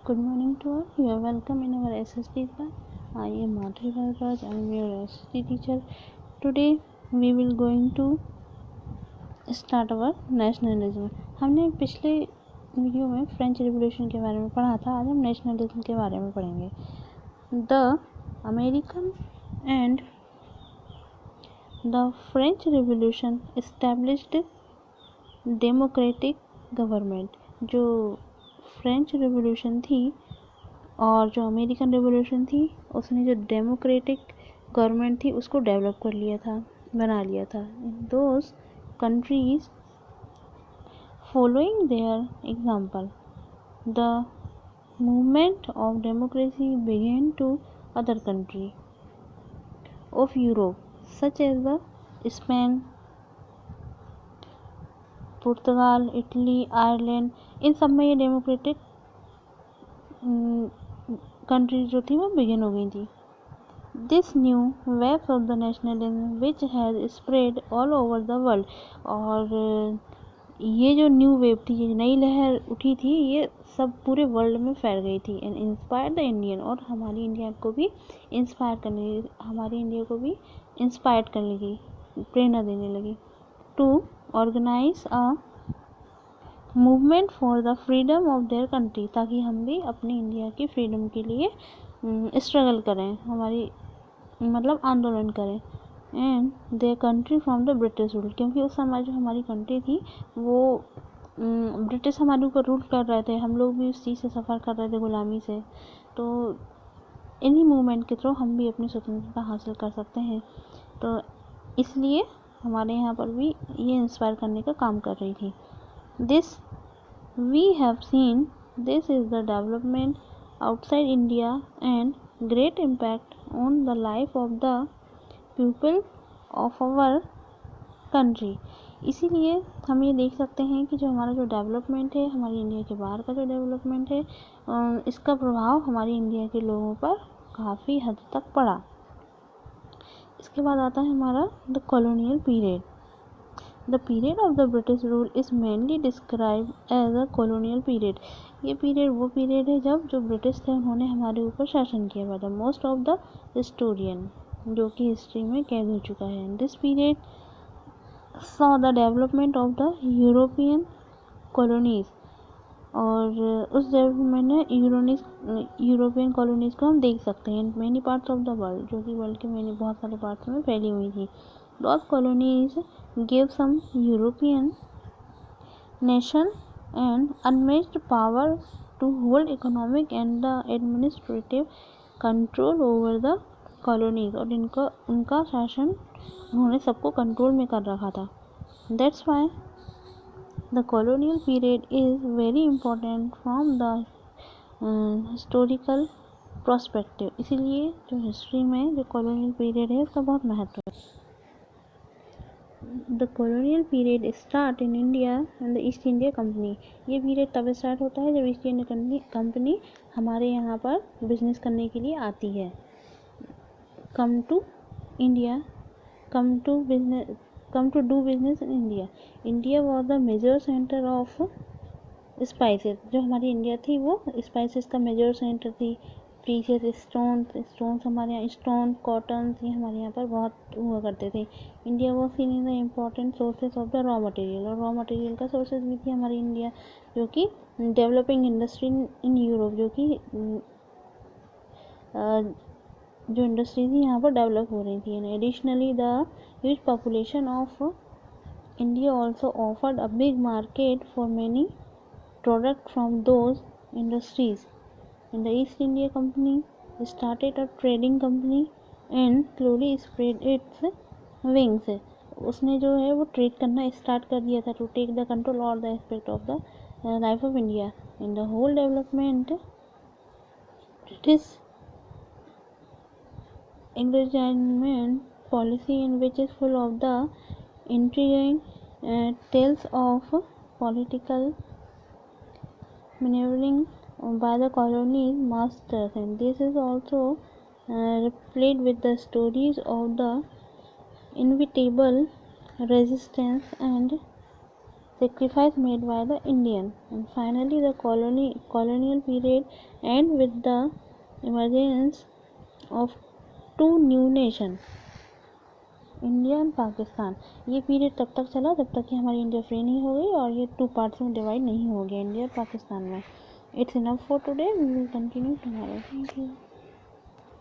Good morning to all. You are welcome in our SST class. I am Madhuri Bharadwaj. I am your SST teacher. Today we will going to start our nationalism. हमने पिछले video में French revolution के बारे में पढ़ा था. आज हम नेशनलिज्म के बारे में पढ़ेंगे. The American and the French Revolution established democratic government. जो फ्रेंच रिवॉल्यूशन थी और जो अमेरिकन रिवॉल्यूशन थी उसने जो डेमोक्रेटिक गवर्नमेंट थी उसको डेवलप कर लिया था, बना लिया था. Those countries following their example the movement of democracy began to other country of Europe such as the Spain, Portugal, Italy, Ireland. इन सब में ये डेमोक्रेटिक कंट्रीज जो थी वो बिगिन हो गई थी. This new waves of the nationalism which has spread all over the world. और ये जो न्यू वेव थी, ये नई लहर उठी थी, ये सब पूरे वर्ल्ड में फैल गई थी. एंड इंस्पायर द इंडियन, और हमारी इंडिया को भी इंस्पायर करने लगी, हमारी इंडिया को भी इंस्पायर करने लगी, प्रेरणा देने लगी. To organise a movement for the freedom of their country, ताकि हम भी अपनी इंडिया की फ्रीडम के लिए स्ट्रगल करें, हमारी मतलब आंदोलन करें. And their country from the British rule, क्योंकि उस समय जो हमारी कंट्री थी वो ब्रिटिश हमारे ऊपर रूल कर रहे थे, हम लोग भी उस चीज़ से सफ़र कर रहे थे, गुलामी से. तो इन्हीं मूवमेंट के थ्रू हम भी अपनी स्वतंत्रता हासिल कर सकते हैं. तो इसलिए हमारे यहाँ पर भी ये इंस्पायर करने का काम कर रही थी. This we have seen, this is the development outside India and great impact on the life of the people of our country. इसीलिए हम ये देख सकते हैं कि जो हमारा जो डेवलपमेंट है, हमारी इंडिया के बाहर का जो डेवलपमेंट है, इसका प्रभाव हमारी इंडिया के लोगों पर काफ़ी हद तक पड़ा. इसके बाद आता है हमारा the colonial period. The period of the British rule is mainly described as a colonial period. ये पीरियड वो पीरियड है जब जो ब्रिटिश थे उन्होंने हमारे ऊपर शासन किया हुआ था. मोस्ट ऑफ द हिस्टोरियन, जो कि हिस्ट्री में कैद हो चुका है. This period saw the development of the European colonies, और उस डेवलपमेंट में यूरोपियन कॉलोनीज को हम देख सकते हैं. Many parts of the world, जो कि वर्ल्ड के मैंने बहुत सारे पार्ट्स में फैली हुई थी. Those colonies gave some European nation and unmatched power to hold economic and the administrative control over the colonies. और उनका शासन उन्होंने सबको कंट्रोल में कर रखा था. That's why the colonial period is very important from the historical perspective. इसीलिए जो हिस्ट्री में जो colonial period है उसका बहुत महत्व है. The colonial period start in India and the east India company. ये पीरियड तब स्टार्ट होता है जब ईस्ट इंडिया कंपनी हमारे यहाँ पर बिजनेस करने के लिए आती है. Come to India, come to do business in India. India was the major centre of spices. जो हमारी इंडिया थी वो स्पाइसेस का मेजर सेंटर थी. प्रीशियस स्टोन्स हमारे यहाँ, स्टोन, कॉटन, ये हमारे यहाँ पर बहुत हुआ करते थे. India was seen in the important sources of the raw material, और रॉ मटेरियल का सोर्सेज भी थी हमारी इंडिया, जो कि डेवलपिंग इंडस्ट्री इन यूरोप, जो कि जो इंडस्ट्री थी यहाँ पर डेवलप हो रही थी. And additionally the huge population of India also offered a big market for many product from those industries. And the East India Company started a trading company and slowly spread its wings. उसने जो है वो trade करना start कर दिया था, to take the control और the aspect of the life of India. In the whole development British encouragement policy in which is full of the intriguing tales of political maneuvering by the colonies masters, and this is also replayed with the stories of the inevitable resistance and sacrifice made by the Indian. And finally the colonial period end with the emergence of two new nation, India and Pakistan. ये period तब तक चला जब तक कि हमारी India free नहीं हो गई और ये 2 पार्ट्स में डिवाइड नहीं हो गया इंडिया और पाकिस्तान में। It's enough for today, we will continue tomorrow. Thank you.